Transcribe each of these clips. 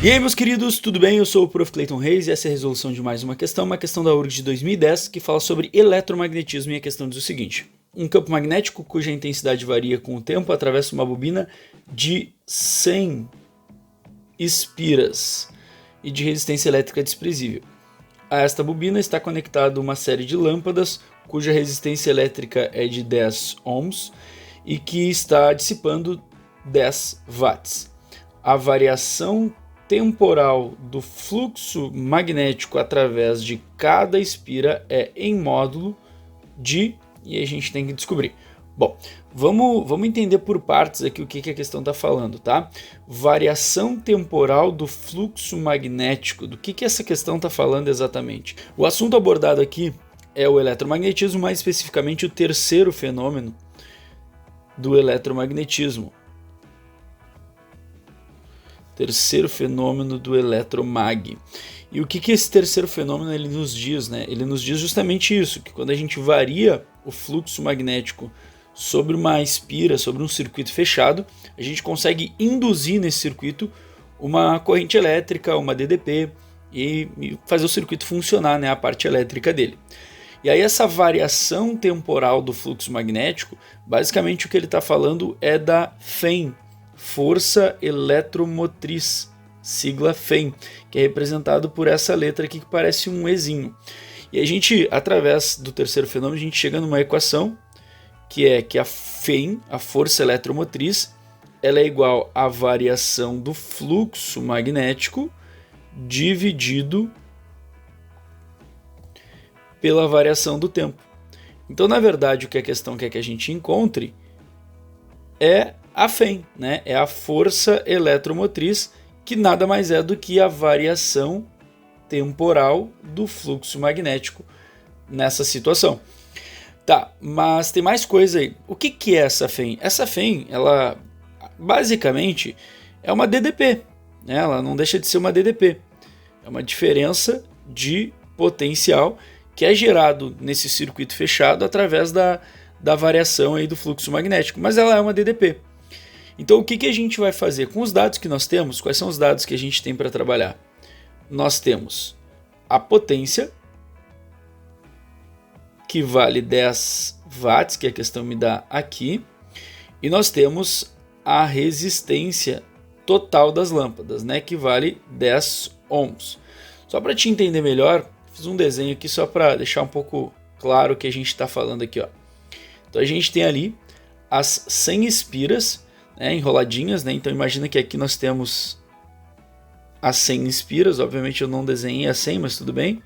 E aí, meus queridos, tudo bem? Eu sou o Prof. Clayton Reis e essa é a resolução de mais uma questão da URGS de 2010, que fala sobre eletromagnetismo, e a questão diz o seguinte: um campo magnético cuja intensidade varia com o tempo atravessa uma bobina de 100 espiras e de resistência elétrica desprezível. A esta bobina está conectada uma série de lâmpadas cuja resistência elétrica é de 10 ohms e que está dissipando 10 watts. A variação temporal do fluxo magnético através de cada espira é em módulo de... e a gente tem que descobrir. Bom, vamos entender por partes aqui o que a questão está falando, tá? Variação temporal do fluxo magnético, do que essa questão está falando exatamente? O assunto abordado aqui é o eletromagnetismo, mais especificamente o terceiro fenômeno do eletromagnetismo. Terceiro fenômeno do eletromag. E o que esse terceiro fenômeno ele nos diz, né? Ele nos diz justamente isso, que quando a gente varia o fluxo magnético sobre uma espira, sobre um circuito fechado, a gente consegue induzir nesse circuito uma corrente elétrica, uma DDP, e fazer o circuito funcionar, né? A parte elétrica dele. E aí essa variação temporal do fluxo magnético, basicamente o que ele está falando é da FEM, Força Eletromotriz, sigla FEM, que é representado por essa letra aqui que parece um Ezinho. E a gente, através do terceiro fenômeno, a gente chega numa equação que é que a FEM, a força eletromotriz, ela é igual à variação do fluxo magnético dividido pela variação do tempo. Então, na verdade, o que a questão quer que a gente encontre é a FEM, né? É a força eletromotriz, que nada mais é do que a variação temporal do fluxo magnético nessa situação. Tá, mas tem mais coisa aí. O que é essa FEM? Essa FEM, ela basicamente é uma DDP, né? Ela não deixa de ser uma DDP. É uma diferença de potencial que é gerado nesse circuito fechado através da variação aí do fluxo magnético, mas ela é uma DDP. Então o que a gente vai fazer? Com os dados que nós temos, quais são os dados que a gente tem para trabalhar? Nós temos a potência, que vale 10 watts, que a questão me dá aqui, e nós temos a resistência total das lâmpadas, né, que vale 10 ohms. Só para te entender melhor, fiz um desenho aqui só para deixar um pouco claro o que a gente está falando aqui, ó. Então a gente tem ali as 100 espiras, né, enroladinhas, né? Então imagina que aqui nós temos as 100 espiras, obviamente eu não desenhei as 100, mas tudo bem.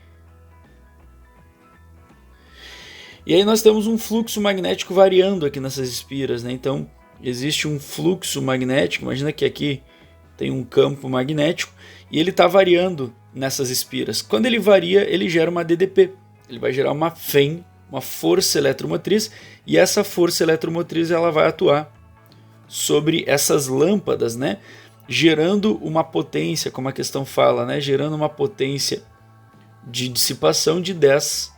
E aí nós temos um fluxo magnético variando aqui nessas espiras, né? Então existe um fluxo magnético, imagina que aqui tem um campo magnético e ele está variando nessas espiras. Quando ele varia, ele gera uma DDP, ele vai gerar uma FEM, uma força eletromotriz, e essa força eletromotriz ela vai atuar sobre essas lâmpadas, né, gerando uma potência, como a questão fala, né, gerando uma potência de dissipação de 10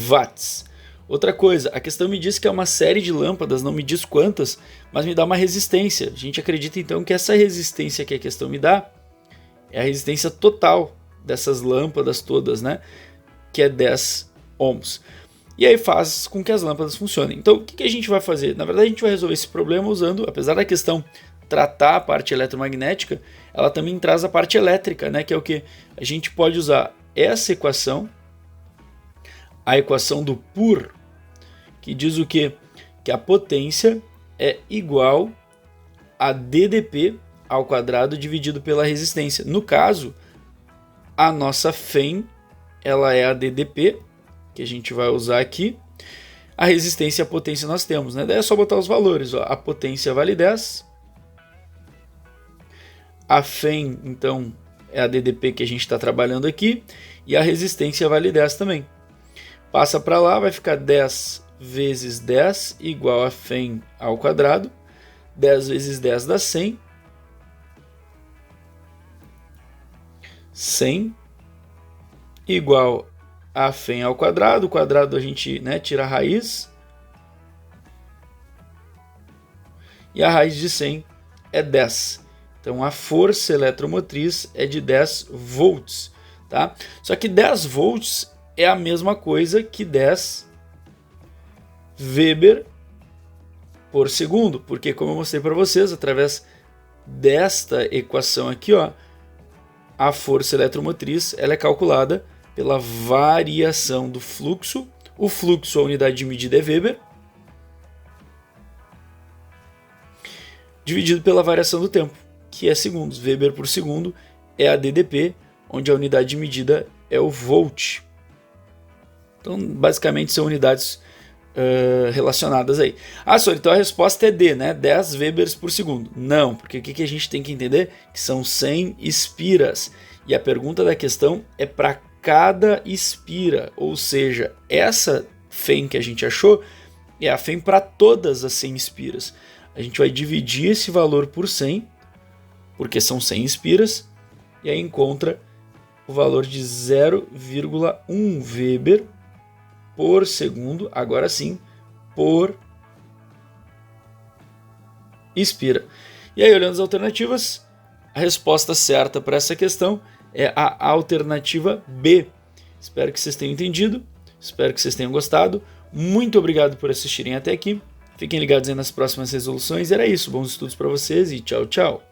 watts. Outra coisa, a questão me diz que é uma série de lâmpadas, não me diz quantas, mas me dá uma resistência. A gente acredita então que essa resistência que a questão me dá é a resistência total dessas lâmpadas todas, né, que é 10 ohms. E aí faz com que as lâmpadas funcionem. Então o que a gente vai fazer? Na verdade a gente vai resolver esse problema usando, apesar da questão tratar a parte eletromagnética, ela também traz a parte elétrica, né? Que é o que? A gente pode usar essa equação, a equação do PUR, que diz o quê? Que a potência é igual a DDP ao quadrado dividido pela resistência. No caso, a nossa FEM, ela é a DDP, que a gente vai usar aqui. A resistência e a potência nós temos, né? Daí é só botar os valores, ó. A potência vale 10. A FEM, então, é a DDP que a gente está trabalhando aqui. E a resistência vale 10 também. Passa para lá, vai ficar 10 vezes 10 igual a FEM ao quadrado. 10 vezes 10 dá 100. 100 igual a FEM ao quadrado. O quadrado a gente, né, tira a raiz. E a raiz de 100 é 10. Então a força eletromotriz é de 10 volts, tá? Só que 10 volts é a mesma coisa que 10 Weber por segundo, porque como eu mostrei para vocês, através desta equação aqui, ó, a força eletromotriz ela é calculada pela variação do fluxo. O fluxo, a unidade de medida é Weber, dividido pela variação do tempo, que é segundos. Weber por segundo é a DDP, onde a unidade de medida é o volt. Então, basicamente, são unidades relacionadas aí. Ah, só então a resposta é D, né? 10 Webers por segundo. Não, porque o que a gente tem que entender? Que são 100 espiras. E a pergunta da questão é para cada espira, ou seja, essa FEM que a gente achou é a FEM para todas as 100 espiras. A gente vai dividir esse valor por 100, porque são 100 espiras, e aí encontra o valor de 0,1 Weber por segundo, agora sim, por espira. E aí, olhando as alternativas, a resposta certa para essa questão é a alternativa B. Espero que vocês tenham entendido, espero que vocês tenham gostado. Muito obrigado por assistirem até aqui. Fiquem ligados aí nas próximas resoluções. Era isso, bons estudos para vocês e tchau, tchau.